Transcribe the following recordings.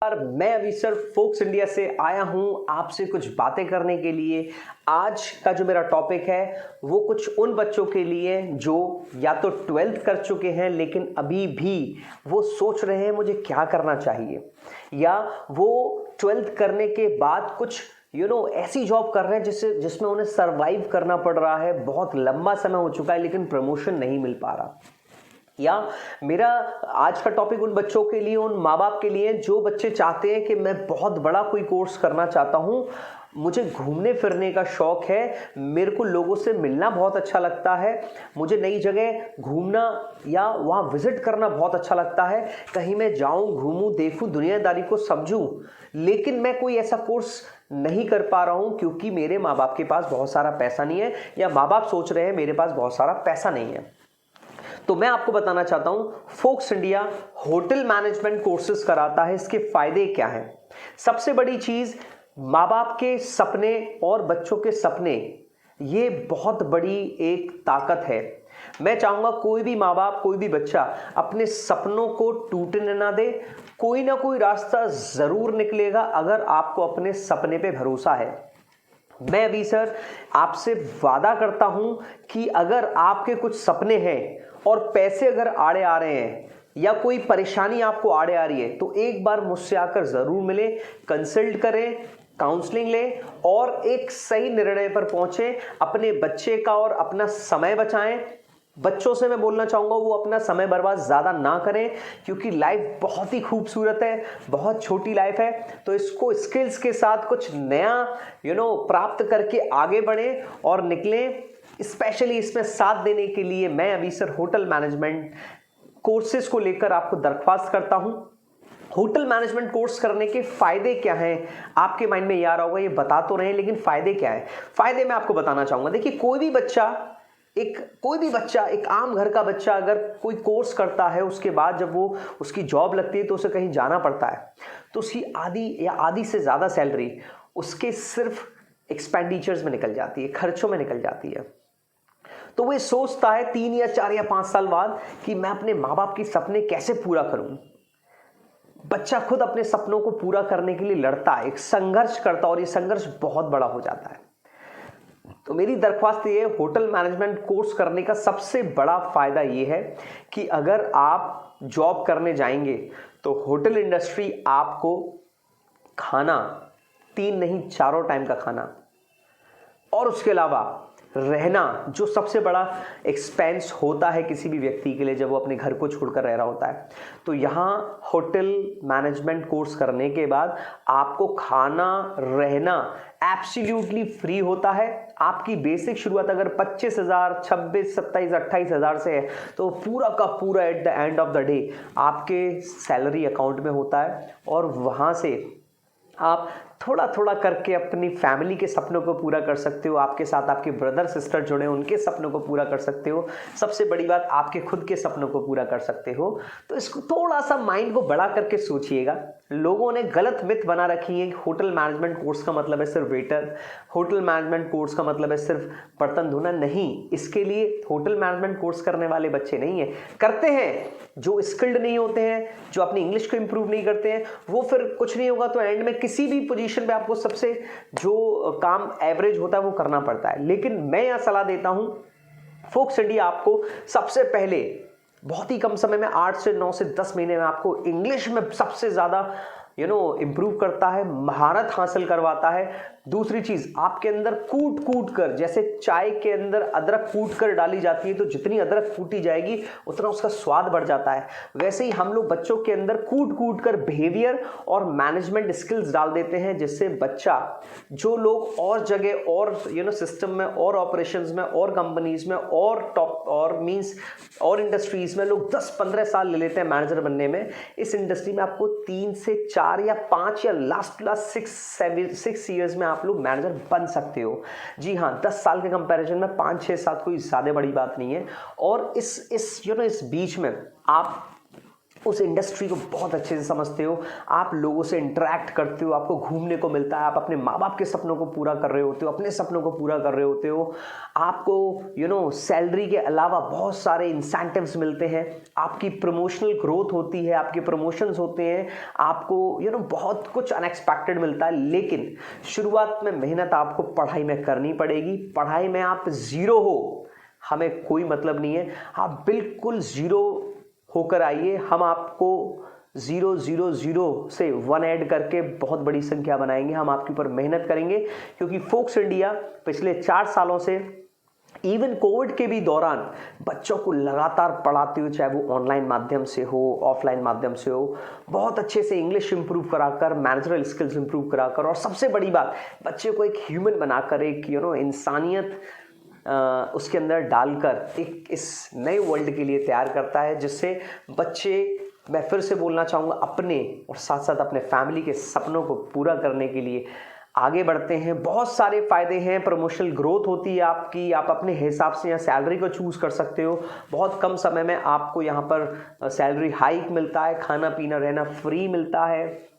मैं अभी sir focus India से आया हूं आपसे कुछ बातें करने के लिए। आज का जो मेरा टॉपिक है वो कुछ उन बच्चों के लिए जो या तो 12th कर चुके हैं लेकिन अभी भी वो सोच रहे हैं मुझे क्या करना चाहिए, या वो 12th करने के बाद कुछ ऐसी जॉब कर रहे हैं जिसमें उन्हें सरवाइव करना पड़ रहा है, बहुत लंबा समय हो चुका है लेकिन प्रमोशन नहीं मिल पा रहा। या मेरा आज का टॉपिक उन बच्चों के लिए, उन माँ बाप के लिए जो बच्चे चाहते हैं कि मैं बहुत बड़ा कोई कोर्स करना चाहता हूं, मुझे घूमने फिरने का शौक है, मेरे को लोगों से मिलना बहुत अच्छा लगता है, मुझे नई जगह घूमना या वहाँ विजिट करना बहुत अच्छा लगता है, कहीं मैं जाऊं, घूमूं, देखूं, दुनियादारी को समझूं, लेकिन मैं कोई ऐसा कोर्स नहीं कर पा रहा हूं क्योंकि मेरे माँ बाप के पास बहुत सारा पैसा नहीं है, या माँ बाप सोच रहे हैं मेरे पास बहुत सारा पैसा नहीं है। तो मैं आपको बताना चाहता हूं फोक्स इंडिया होटल मैनेजमेंट कोर्सेज कराता है। इसके फायदे क्या हैं? सबसे बड़ी चीज, माँ बाप के सपने और बच्चों के सपने, ये बहुत बड़ी एक ताकत है। मैं चाहूंगा कोई भी माँ बाप, कोई भी बच्चा अपने सपनों को टूटने ना दे। कोई ना कोई रास्ता जरूर निकलेगा अगर आपको अपने सपने पे भरोसा है। मैं अभी सर आपसे वादा करता हूं कि अगर आपके कुछ सपने हैं और पैसे अगर आड़े आ रहे हैं या कोई परेशानी आपको आड़े आ रही है, तो एक बार मुझसे आकर जरूर मिले, कंसल्ट करें, काउंसलिंग लें और एक सही निर्णय पर पहुंचे। अपने बच्चे का और अपना समय बचाएं। बच्चों से मैं बोलना चाहूंगा वो अपना समय बर्बाद ज्यादा ना करें क्योंकि लाइफ बहुत ही खूबसूरत है, बहुत छोटी लाइफ है। तो इसको स्किल्स के साथ कुछ नया प्राप्त करके आगे बढ़ें और निकलें। स्पेशली इसमें साथ देने के लिए मैं अभी सर होटल मैनेजमेंट कोर्सेज को लेकर आपको दरख्वास्त करता हूं। होटल मैनेजमेंट कोर्स करने के फायदे क्या हैं? आपके माइंड में ये आ रहा होगा, ये बता तो रहे हैं लेकिन फायदे क्या है? फायदे मैं आपको बताना चाहूंगा। देखिए, कोई भी बच्चा, एक आम घर का बच्चा अगर कोई कोर्स करता है, उसके बाद जब वो उसकी जॉब लगती है तो उसे कहीं जाना पड़ता है, तो उसकी आधी से ज्यादा सैलरी उसके सिर्फ एक्सपेंडिचर्स में निकल जाती है, खर्चों में निकल जाती है। तो वो सोचता है 3 या 4 या 5 साल बाद कि मैं अपने माँ बाप के सपने कैसे पूरा करूं। बच्चा खुद अपने सपनों को पूरा करने के लिए लड़ता है, एक संघर्ष करता है और ये संघर्ष बहुत बड़ा हो जाता है। तो मेरी दरख्वास्त ये है, होटल मैनेजमेंट कोर्स करने का सबसे बड़ा फायदा ये है कि अगर आप जॉब करने जाएंगे तो होटल इंडस्ट्री आपको खाना, 3 नहीं 4 टाइम का खाना, और उसके अलावा रहना, जो सबसे बड़ा एक्सपेंस होता है किसी भी व्यक्ति के लिए जब वो अपने घर को छोड़कर रह रहा होता है, तो यहाँ होटल मैनेजमेंट कोर्स करने के बाद आपको खाना, रहना एब्सोल्युटली फ्री होता है। आपकी बेसिक शुरुआत अगर 25,000, 26, 27, 28,000 से है तो पूरा का पूरा at the end of the day आपके सैलरी अकाउंट में होता है, और वहाँ से आप थोड़ा थोड़ा करके अपनी फैमिली के सपनों को पूरा कर सकते हो। आपके साथ आपके ब्रदर सिस्टर जुड़े, उनके सपनों को पूरा कर सकते हो। सबसे बड़ी बात, आपके खुद के सपनों को पूरा कर सकते हो। तो इसको थोड़ा सा माइंड को बड़ा करके सोचिएगा। लोगों ने गलत मिथ बना रखी है, होटल मैनेजमेंट कोर्स का मतलब है सिर्फ वेटर, होटल मैनेजमेंट कोर्स का मतलब है सिर्फ बर्तन धोना। नहीं, इसके लिए होटल मैनेजमेंट कोर्स करने वाले बच्चे नहीं है, करते हैं जो स्किल्ड नहीं होते हैं, जो अपनी इंग्लिश को इंप्रूव नहीं करते हैं, वो फिर कुछ नहीं होगा तो एंड में किसी भी पोजीशन पे आपको सबसे जो काम एवरेज होता है वो करना पड़ता है। लेकिन मैं यहां सलाह देता हूं, फोक्स इंडिया आपको सबसे पहले बहुत ही कम समय में 8 से 9 से 10 महीने में आपको इंग्लिश में सबसे ज्यादा इंप्रूव करता है, महारत हासिल करवाता है। दूसरी चीज, आपके अंदर कूट कूट कर, जैसे चाय के अंदर अदरक कूट कर डाली जाती है तो जितनी अदरक कूटी जाएगी उतना उसका स्वाद बढ़ जाता है, वैसे ही हम लोग बच्चों के अंदर कूट कूट कर बिहेवियर और मैनेजमेंट स्किल्स डाल देते हैं, जिससे बच्चा, जो लोग और जगह और सिस्टम में और ऑपरेशंस में और कंपनीज में और टॉप और मींस और इंडस्ट्रीज में लोग 10-15 साल ले लेते हैं मैनेजर बनने में, इस इंडस्ट्री में आपको 3 से 4 या 5 या लास्ट 6 ईयर्स में आप लोग मैनेजर बन सकते हो। जी हाँ, 10 साल के कंपैरिजन में 5-6 साल कोई ज्यादा बड़ी बात नहीं है। और इस बीच में आप उस इंडस्ट्री को बहुत अच्छे से समझते हो, आप लोगों से इंटरेक्ट करते हो, आपको घूमने को मिलता है, आप अपने माँ बाप के सपनों को पूरा कर रहे होते हो, अपने सपनों को पूरा कर रहे होते हो, आपको सैलरी के अलावा बहुत सारे इंसेंटिव्स मिलते हैं, आपकी प्रमोशनल ग्रोथ होती है, आपके प्रमोशंस होते हैं, आपको बहुत कुछ अनएक्सपेक्टेड मिलता है। लेकिन शुरुआत में मेहनत आपको पढ़ाई में करनी पड़ेगी। पढ़ाई में आप जीरो हो, हमें कोई मतलब नहीं है, आप बिल्कुल जीरो होकर आइए, हम आपको 000 से 1 ऐड करके बहुत बड़ी संख्या बनाएंगे। हम आपके ऊपर मेहनत करेंगे, क्योंकि फोक्स इंडिया पिछले 4 सालों से इवन कोविड के भी दौरान बच्चों को लगातार पढ़ाते हुए, चाहे वो ऑनलाइन माध्यम से हो, ऑफलाइन माध्यम से हो, बहुत अच्छे से इंग्लिश इंप्रूव कराकर, मैनेजरल स्किल्स इंप्रूव कराकर, और सबसे बड़ी बात, बच्चे को एक ह्यूमन बनाकर, एक इंसानियत उसके अंदर डालकर एक इस नए वर्ल्ड के लिए तैयार करता है, जिससे बच्चे, मैं फिर से बोलना चाहूँगा, अपने और साथ साथ अपने फैमिली के सपनों को पूरा करने के लिए आगे बढ़ते हैं। बहुत सारे फायदे हैं, प्रमोशनल ग्रोथ होती है आपकी, आप अपने हिसाब से यहाँ सैलरी को चूज़ कर सकते हो, बहुत कम समय में आपको यहाँ पर सैलरी हाइक मिलता है, खाना पीना रहना फ्री मिलता है।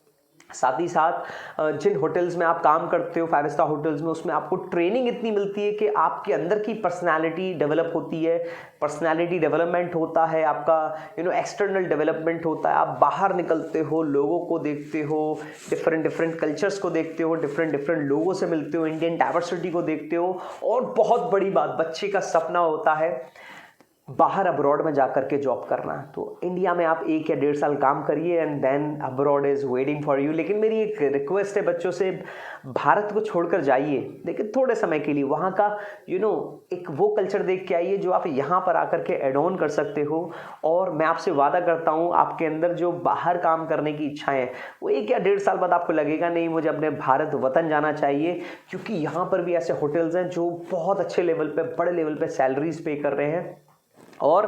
साथ ही साथ जिन होटल्स में आप काम करते हो, 5 स्टार होटल्स में, उसमें आपको ट्रेनिंग इतनी मिलती है कि आपके अंदर की पर्सनालिटी डेवलप होती है, पर्सनालिटी डेवलपमेंट होता है, आपका एक्सटर्नल डेवलपमेंट होता है, आप बाहर निकलते हो, लोगों को देखते हो, डिफरेंट कल्चर्स को देखते हो, डिफरेंट लोगों से मिलते हो, इंडियन डाइवर्सिटी को देखते हो। और बहुत बड़ी बात, बच्चे का सपना होता है बाहर अब्रॉड में जाकर के जॉब करना। तो इंडिया में आप 1 या 1.5 साल काम करिए and then abroad is waiting for you. लेकिन मेरी एक रिक्वेस्ट है बच्चों से, भारत को छोड़कर जाइए, लेकिन थोड़े समय के लिए वहाँ का एक वो कल्चर देख के आइए जो आप यहाँ पर आकर के एड ऑन कर सकते हो। और मैं आपसे वादा करता हूँ, आपके अंदर जो बाहर काम करने की इच्छाएं हैं, वो 1 या 1.5 साल बाद आपको लगेगा नहीं मुझे अपने भारत वतन जाना चाहिए, क्योंकि यहाँ पर भी ऐसे होटल्स हैं जो बहुत अच्छे लेवल पे, बड़े लेवल पे सैलरीज पे कर रहे हैं, और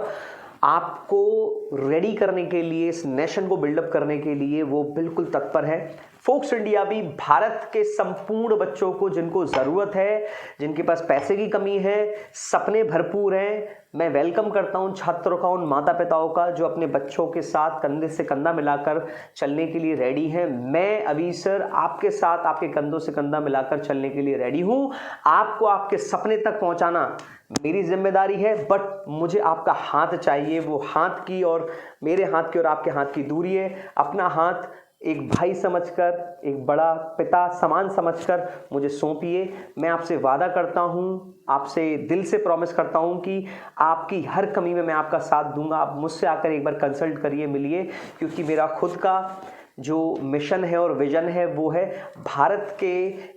आपको रेडी करने के लिए, इस नेशन को बिल्डअप करने के लिए वो बिल्कुल तत्पर है। फोक्स इंडिया भी भारत के संपूर्ण बच्चों को, जिनको ज़रूरत है, जिनके पास पैसे की कमी है, सपने भरपूर हैं, मैं वेलकम करता हूं छात्रों का, उन माता पिताओं का जो अपने बच्चों के साथ कंधे से कंधा मिलाकर चलने के लिए रेडी हैं। मैं अभी सर आपके साथ, आपके कंधों से कंधा मिलाकर चलने के लिए रेडी हूं। आपको आपके सपने तक पहुंचाना मेरी जिम्मेदारी है, बट मुझे आपका हाथ चाहिए। वो हाथ की और मेरे हाथ की और आपके हाथ की दूरी है। अपना हाथ एक भाई समझकर, एक बड़ा पिता समान समझकर मुझे सौंपिए। मैं आपसे वादा करता हूं, आपसे दिल से प्रॉमिस करता हूं कि आपकी हर कमी में मैं आपका साथ दूंगा। आप मुझसे आकर एक बार कंसल्ट करिए, मिलिए, क्योंकि मेरा खुद का जो मिशन है और विजन है वो है भारत के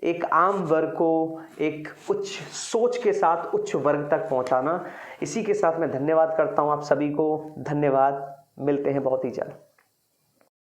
एक आम वर्ग को एक उच्च सोच के साथ उच्च वर्ग तक पहुंचाना। इसी के साथ मैं धन्यवाद करता हूं आप सभी को। धन्यवाद, मिलते हैं बहुत ही जल्द।